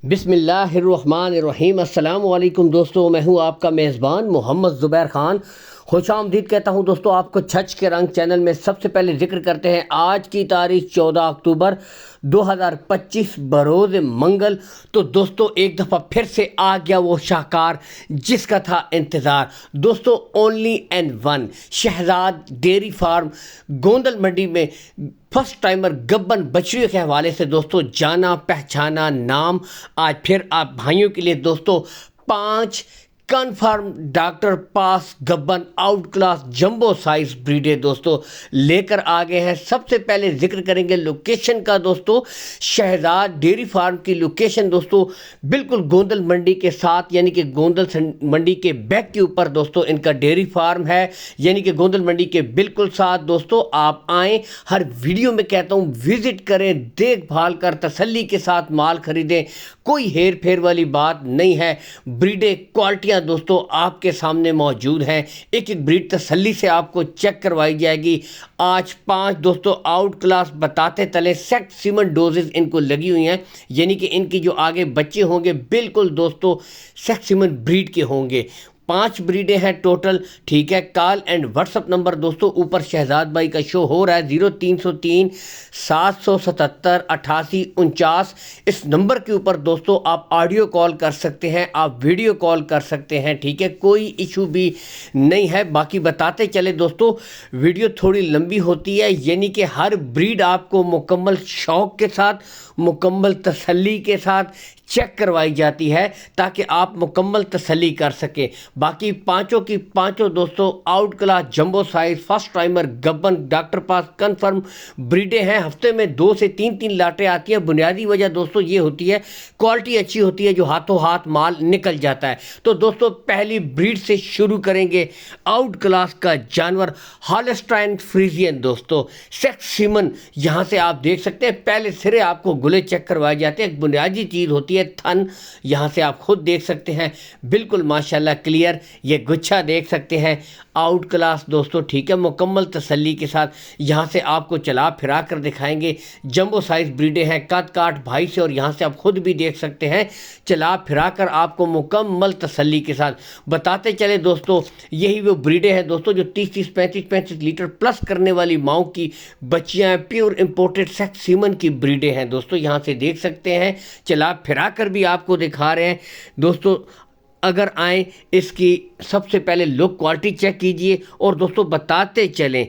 بسم اللہ الرحمن الرحیم۔ السلام علیکم دوستو، میں ہوں آپ کا میزبان محمد زبیر خان۔ خوش آمدید کہتا ہوں دوستو آپ کو چھچ کے رنگ چینل میں۔ سب سے پہلے ذکر کرتے ہیں آج کی تاریخ 14 اکتوبر 2025 بروز منگل۔ تو دوستو ایک دفعہ پھر سے آ گیا وہ شاہکار جس کا تھا انتظار دوستو، only and one Shahzad dairy farm Gondal منڈی میں فرسٹ ٹائمر گبن بچڑیوں کے حوالے سے دوستو جانا پہچانا نام آج پھر آپ بھائیوں کے لیے دوستو 5 کنفرم ڈاکٹر پاس گبن آؤٹ کلاس جمبو سائز بریڈیں دوستو لے کر آگے ہیں۔ سب سے پہلے ذکر کریں گے لوکیشن کا دوستو، شہزاد ڈیری فارم کی لوکیشن دوستو بالکل گوندل منڈی کے ساتھ، یعنی کہ گوندل منڈی کے بیک کے اوپر دوستو ان کا ڈیری فارم ہے، یعنی کہ گوندل منڈی کے بالکل ساتھ دوستو آپ آئیں۔ ہر ویڈیو میں کہتا ہوں وزٹ کریں، دیکھ بھال کر تسلی کے ساتھ مال خریدیں، کوئی ہیر پھیر والی بات نہیں ہے۔ بریڈیں کوالٹیاں دوستو آپ کے سامنے موجود ہیں، ایک ایک بریڈ تسلی سے آپ کو چیک کروائی جائے گی۔ آج 5 دوستو آؤٹ کلاس بتاتے تلے سیکٹ سیمن ڈوزز ان کو لگی ہوئی ہیں، یعنی کہ ان کی جو آگے بچے ہوں گے بالکل دوستو سیکٹ سیمن بریڈ کے ہوں گے۔ 5 بریڈیں ہیں ٹوٹل، ٹھیک ہے۔ Call and what's up number دوستو اوپر شہزاد بھائی کا شو ہو رہا ہے 0303 777 8849۔ اس نمبر کے اوپر دوستو آپ آڈیو کال کر سکتے ہیں، آپ ویڈیو کال کر سکتے ہیں، ٹھیک ہے، کوئی ایشو بھی نہیں ہے۔ باقی بتاتے چلے دوستو ویڈیو تھوڑی لمبی ہوتی ہے، یعنی کہ ہر بریڈ آپ کو مکمل شوق کے ساتھ مکمل تسلی کے ساتھ چیک کروائی جاتی ہے تاکہ آپ مکمل تسلی کر سکیں۔ باقی پانچوں کی پانچوں دوستو آؤٹ کلاس جمبو سائز فرسٹ ٹائمر گبن ڈاکٹر پاس کنفرم بریڈیں ہیں۔ ہفتے میں 2 سے 3 لاٹیں آتی ہیں۔ بنیادی وجہ دوستو یہ ہوتی ہے کوالٹی اچھی ہوتی ہے، جو ہاتھوں ہاتھ مال نکل جاتا ہے۔ تو دوستو پہلی بریڈ سے شروع کریں گے، آؤٹ کلاس کا جانور ہالسٹائن فریزین دوستو سیکس سیمن۔ یہاں سے آپ دیکھ سکتے ہیں پہلے سرے آپ کو گلے چیک کروائے جاتے ہیں۔ ایک بنیادی چیز ہوتی ہے تھن، یہاں سے آپ خود دیکھ سکتے ہیں بالکل ماشاءاللہ کلیئر، یہ گچھا دیکھ سکتے ہیں آؤٹ کلاس دوستو، ٹھیک ہے، مکمل تسلی کے ساتھ۔ یہاں سے آپ کو چلا پھرا کر دکھائیں گے، جمبو سائز بریڈیں ہیں، قد کاٹ بھائی سے، اور یہاں سے آپ خود بھی دیکھ سکتے ہیں چلا پھرا کر آپ کو مکمل تسلی کے ساتھ بتاتے چلے دوستو یہی وہ بریڈیں ہیں دوستو جو 30 35 لیٹر پلس کرنے والی ماؤں کی بچیاں ہیں، پیور امپورٹڈ سیکس سیمن کی بریڈیں ہیں دوستو، یہاں سے دیکھ سکتے ہیں، چلا پھرا کر بھی آپ کو دکھا رہے ہیں دوستو۔ اگر آئیں اس کی سب سے پہلے لک کوالٹی چیک کیجئے، اور دوستو بتاتے چلیں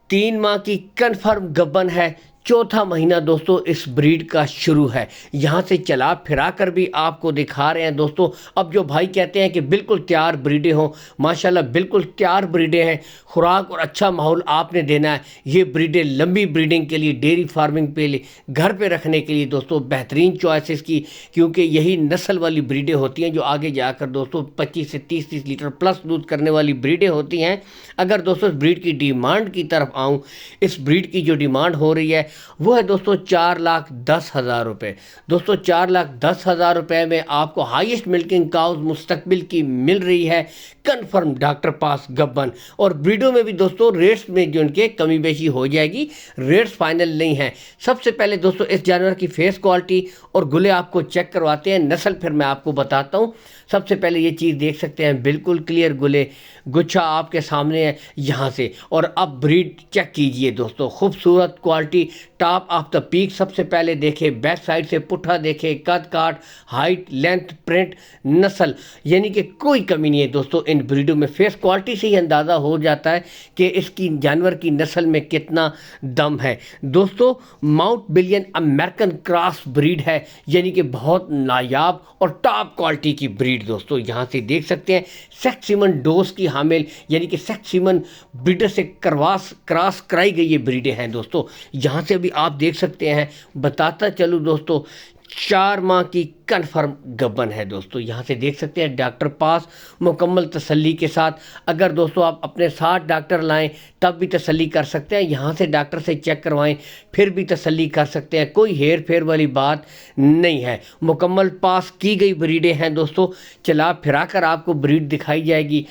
3 ماہ کی کنفرم گبن ہے، 4تھا مہینہ دوستو اس بریڈ کا شروع ہے۔ یہاں سے چلا پھرا کر بھی آپ کو دکھا رہے ہیں دوستو۔ اب جو بھائی کہتے ہیں کہ بالکل تیار بریڈیں ہوں، ماشاءاللہ بالکل تیار بریڈیں ہیں، خوراک اور اچھا ماحول آپ نے دینا ہے۔ یہ بریڈیں لمبی بریڈنگ کے لیے، ڈیری فارمنگ پہ گھر پہ رکھنے کے لیے دوستو بہترین چوائسز کی، کیونکہ یہی نسل والی بریڈیں ہوتی ہیں جو آگے جا کر دوستو 25 سے 30 لیٹر پلس دودھ کرنے والی بریڈیں ہوتی ہیں۔ اگر دوستو اس بریڈ کی ڈیمانڈ کی طرف آؤں، اس بریڈ کی جو ڈیمانڈ ہو رہی ہے وہ ہے دوستو 4,10,000 روپے۔ دوستو 4,10,000 روپے میں آپ کو ہائیسٹ ملکنگ کاؤز مستقبل کی مل رہی ہے کنفرم ڈاکٹر پاس گبن۔ اور بریڈوں میں بھی دوستو ریٹس میں جو ان کے کمی بیشی ہو جائے گی، ریٹس فائنل نہیں ہیں۔ سب سے پہلے دوستو اس جانور کی فیس کوالٹی اور گلے آپ کو چیک کرواتے ہیں، نسل پھر میں آپ کو بتاتا ہوں۔ سب سے پہلے یہ چیز دیکھ سکتے ہیں بالکل کلیئر گلے، گچھا آپ کے سامنے ہے یہاں سے، اور اب بریڈ چیک کیجئے دوستو، خوبصورت quality top of the peak. سب سے پہلے دیکھیں بیک سائڈ سے پٹھا دیکھیں، قد کاٹ، ہائٹ، لینتھ، پرنٹ، نسل، یعنی کہ کوئی کمی نہیں ہے دوستو ان بریڈوں میں۔ فیس کوالٹی سے ہی اندازہ ہو جاتا ہے کہ اس کی جانور کی نسل میں کتنا دم ہے دوستو۔ Mount Blanc American cross breed ہے، یعنی کہ بہت نایاب اور ٹاپ کوالٹی کی بریڈ دوستو۔ یہاں سے دیکھ سکتے ہیں سیکس سیمن ڈوز کی حامل، یعنی کہ سیکس سیمن بریڈر سے کراس کرائی گئی یہ بریڈیں ہیں دوستو۔ یہاں سے بھی آپ دیکھ سکتے ہیں، بتاتا چلوں دوستو 4 ماہ کی کنفرم گبن ہے دوستو۔ یہاں سے دیکھ سکتے ہیں ڈاکٹر پاس مکمل تسلی کے ساتھ۔ اگر دوستو آپ اپنے ساتھ ڈاکٹر لائیں تب بھی تسلی کر سکتے ہیں، یہاں سے ڈاکٹر سے چیک کروائیں پھر بھی تسلی کر سکتے ہیں، کوئی ہیر پھیر والی بات نہیں ہے۔ مکمل پاس کی گئی بریڈیں ہیں دوستو، چلا پھرا کر آپ کو بریڈ دکھائی جائے گی۔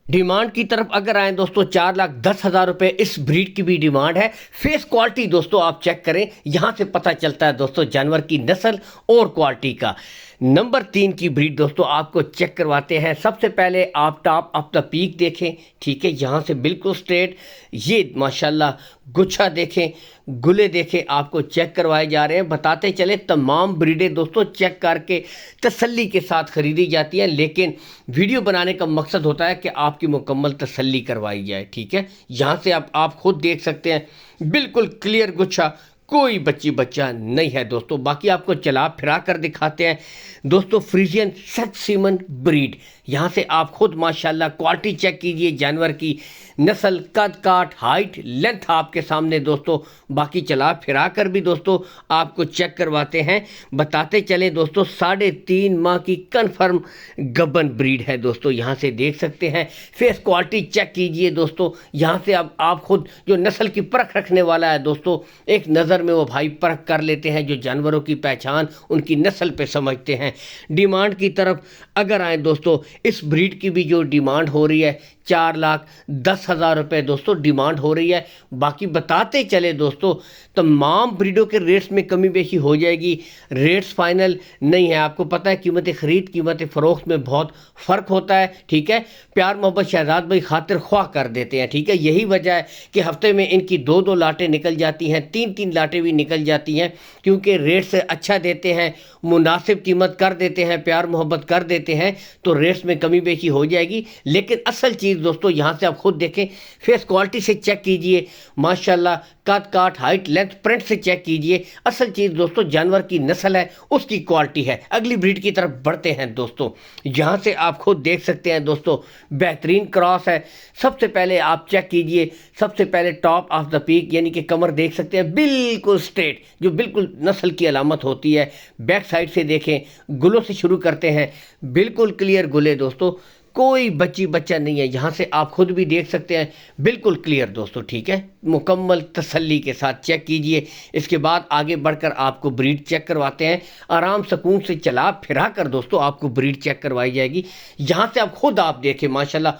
डिमांड की तरफ अगर आए दोस्तों 4,10,000 रुपए इस ब्रीड की भी डिमांड है। फेस क्वालिटी दोस्तों आप चेक करें, यहां से पता चलता है दोस्तों जानवर की नस्ल और क्वालिटी का। नंबर 3 की ब्रीड दोस्तों आपको चेक करवाते हैं। सबसे पहले आप टॉप ऑफ द पीक देखें, ठीक है, यहाँ से बिल्कुल स्ट्रेट। ये माशाल्लाह गुच्छा देखें, गुले देखें, आपको चेक करवाए जा रहे हैं। बताते चले तमाम ब्रीडें दोस्तों चेक करके तसल्ली के साथ ख़रीदी जाती हैं, लेकिन वीडियो बनाने का मकसद होता है कि आपकी मुकम्मल तसल्ली करवाई जाए, ठीक है। यहाँ से आप खुद देख सकते हैं, बिल्कुल क्लियर गुच्छा, कोई बच्चा नहीं है दोस्तों। बाकी आपको चला फिरा कर दिखाते हैं दोस्तों फ्रीजियन सेट सीमन ब्रीड। यहाँ से आप खुद माशाल्लाह क्वालिटी चेक कीजिए जानवर की, नस्ल, कद काट, हाइट, लेंथ आपके सामने दोस्तों। बाकी चला फिरा कर भी दोस्तों आपको चेक करवाते हैं। बताते चले दोस्तों 3.5 माह की कन्फर्म गब्बन ब्रीड है दोस्तों। यहाँ से देख सकते हैं, फेस क्वालिटी चेक कीजिए दोस्तों। यहाँ से अब आप खुद जो नस्ल की परख रखने वाला है दोस्तों, एक नज़र में वो भाई परख कर लेते हैं, जो जानवरों की पहचान उनकी नस्ल पे समझते हैं। डिमांड की तरफ अगर आए दोस्तों, इस ब्रीड की भी जो डिमांड हो रही है 4,10,000 रुपये दोस्तों डिमांड हो रही है। बाकी बताते चले दोस्तों तमाम ब्रीडों के रेट्स में कमी बेशी हो जाएगी, रेट्स फाइनल नहीं है। आपको पता है कीमत ख़रीद कीमत फ़रोख्त में बहुत फ़र्क होता है, ठीक है। प्यार मोहब्बत शहजाद भाई खातिर ख्वाह कर देते हैं, ठीक है। यही वजह है कि हफ्ते में इनकी 2-2 लाटें निकल जाती हैं, 3-3 लाटें भी निकल जाती हैं, क्योंकि रेट से अच्छा देते हैं, मुनासिब कीमत कर देते हैं, प्यार मोहब्बत कर देते हैं, तो रेट्स में कमी बेशी हो जाएगी। लेकिन असल चीज़ दोस्तों यहाँ से आप खुद देखें, फेस क्वालिटी से चेक कीजिए, माशाल्लाह कद काट, हाइट, लेंथ, प्रिंट से चेक कीजिए। असल चीज़ दोस्तों जानवर की नस्ल है, उसकी क्वालिटी है। अगली ब्रीड की तरफ बढ़ते हैं दोस्तों। यहाँ से आप खुद देख सकते हैं दोस्तों बेहतरीन क्रॉस है। सबसे पहले आप चेक कीजिए, सबसे पहले टॉप ऑफ द पीक यानी कि कमर देख सकते हैं बिल्कुल स्ट्रेट, जो बिल्कुल नस्ल की अलामत होती है। बैक साइड से देखें, गुलों से शुरू करते हैं, बिल्कुल क्लियर गुले दोस्तों, कोई बच्चा नहीं है। यहाँ से आप खुद भी देख सकते हैं, बिल्कुल क्लियर दोस्तों, ठीक है। मुकम्मल तसल्ली के साथ चेक कीजिए। इसके बाद आगे बढ़कर आपको ब्रीड चेक करवाते हैं। आराम सुकून से चला फिरा कर दोस्तों आपको ब्रीड चेक करवाई जाएगी। यहाँ से आप खुद आप देखें, माशाल्लाह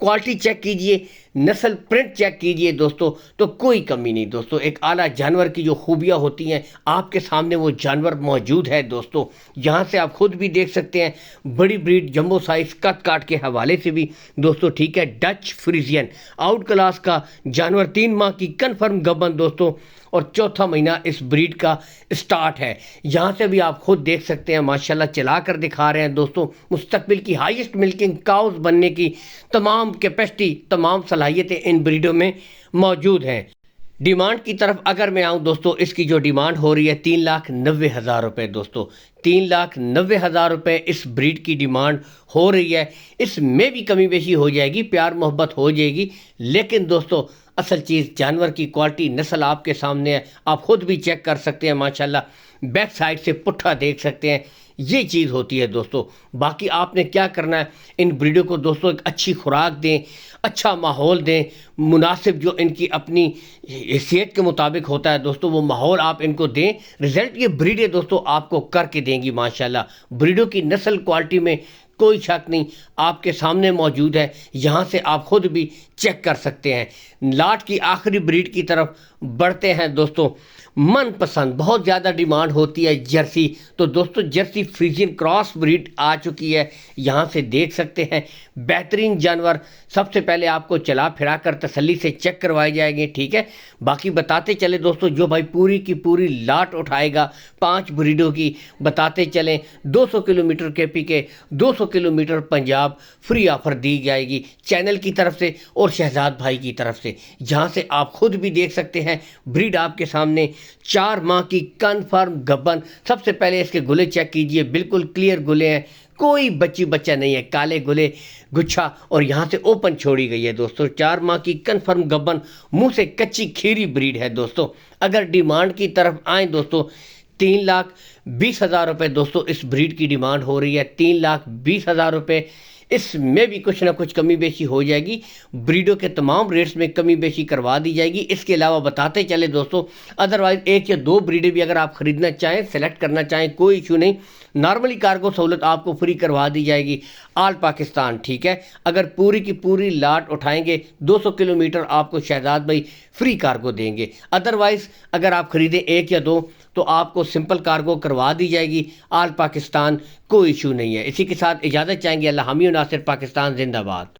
क्वालिटी चेक कीजिए, नस्ल प्रिंट चेक कीजिए दोस्तों, तो कोई कमी नहीं दोस्तों। एक आला जानवर की जो खूबियाँ होती हैं आपके सामने वो जानवर मौजूद है दोस्तों। यहाँ से आप खुद भी देख सकते हैं, बड़ी ब्रीड जंबो साइज कद काट के हवाले से भी दोस्तों, ठीक है। डच फ्रीजियन आउट क्लास का जानवर, 3 माह की कन्फर्म गबन दोस्तों, और 4था महीना इस ब्रीड का स्टार्ट है। यहाँ से भी आप खुद देख सकते हैं, माशाल्लाह चला कर दिखा रहे हैं दोस्तों। मुस्तकबिल की हाईएस्ट मिल्किंग काउज बनने की तमाम कैपेसिटी, तमाम सलाहियतें इन ब्रीडों में मौजूद हैं। डिमांड की तरफ अगर मैं आऊँ दोस्तों, इसकी जो डिमांड हो रही है 3,90,000 रुपये दोस्तों, 3,90,000 रुपये इस ब्रीड की डिमांड हो रही है। इसमें भी कमी बेशी हो जाएगी, प्यार मोहब्बत हो जाएगी, लेकिन दोस्तों असल चीज़ जानवर की क्वालिटी, नस्ल आपके सामने है, आप खुद भी चेक कर सकते हैं। माशाल्लाह बैक साइड से पुट्ठा देख सकते हैं, ये चीज़ होती है दोस्तों। बाकी आपने क्या करना है, इन ब्रीडों को दोस्तों एक अच्छी खुराक दें, अच्छा माहौल दें, मुनासिब जो इनकी अपनी हैसियत के मुताबिक होता है दोस्तों, वो माहौल आप इनको दें। रिज़ल्ट ये ब्रीडें दोस्तों आपको करके देंगी माशाल्लाह। ब्रीडों की नस्ल क्वालिटी में कोई शक नहीं, आपके सामने मौजूद है। यहाँ से आप खुद भी चेक कर सकते हैं। लाट की आखिरी ब्रीड की तरफ बढ़ते हैं दोस्तों। मनपसंद बहुत ज़्यादा डिमांड होती है जर्सी, तो दोस्तों जर्सी फ्रीजियन क्रॉस ब्रीड आ चुकी है। यहाँ से देख सकते हैं बेहतरीन जानवर। सबसे पहले आपको चला फिरा कर तसल्ली से चेक करवाए जाएंगे, ठीक है। बाकी बताते चले दोस्तों, जो भाई पूरी की पूरी लाट उठाएगा 5 ब्रीडों की, बताते चलें 200 किलोमीटर केपी के 200 किलोमीटर पंजाब फ्री ऑफर दी जाएगी चैनल की तरफ से और शहजाद भाई की तरफ से। जहाँ से आप खुद भी देख सकते हैं, ब्रीड आपके सामने 4 माह की कन्फर्म गब्बन। सबसे पहले इसके गुले चेक कीजिए, बिल्कुल क्लियर गुले हैं, कोई बच्चा नहीं है, काले गुले गुच्छा, और यहाँ से ओपन छोड़ी गई है दोस्तों। 4 माह की कन्फर्म गब्बन, मुंह से कच्ची खीरी ब्रीड है दोस्तों। अगर डिमांड की तरफ आए दोस्तों, 3,20,000 रुपये दोस्तों इस ब्रीड की डिमांड हो रही है। 3,20,000 रुपये, इसमें भी कुछ ना कुछ कमी बेशी हो जाएगी। ब्रीडों के तमाम रेट्स में कमी बेशी करवा दी जाएगी। इसके अलावा बताते चले दोस्तों, अदरवाइज 1 या 2 ब्रीडें भी अगर आप ख़रीदना चाहें, सेलेक्ट करना चाहें, कोई इशू नहीं। नॉर्मली कार्गो सहूलत आपको फ्री करवा दी जाएगी ऑल पाकिस्तान, ठीक है। अगर पूरी की पूरी लाट उठाएंगे 200 किलोमीटर आपको शहजाद भाई फ्री कार्गो देंगे। अदरवाइज़ अगर आप ख़रीदें 1 या 2 तो आपको सिंपल कार्गो करवा दी जाएगी ऑल पाकिस्तान, कोई इशू नहीं है। इसी के साथ इजाज़त चाहेंगे। अल्लाह हामी नासिर, पाकिस्तान जिंदाबाद।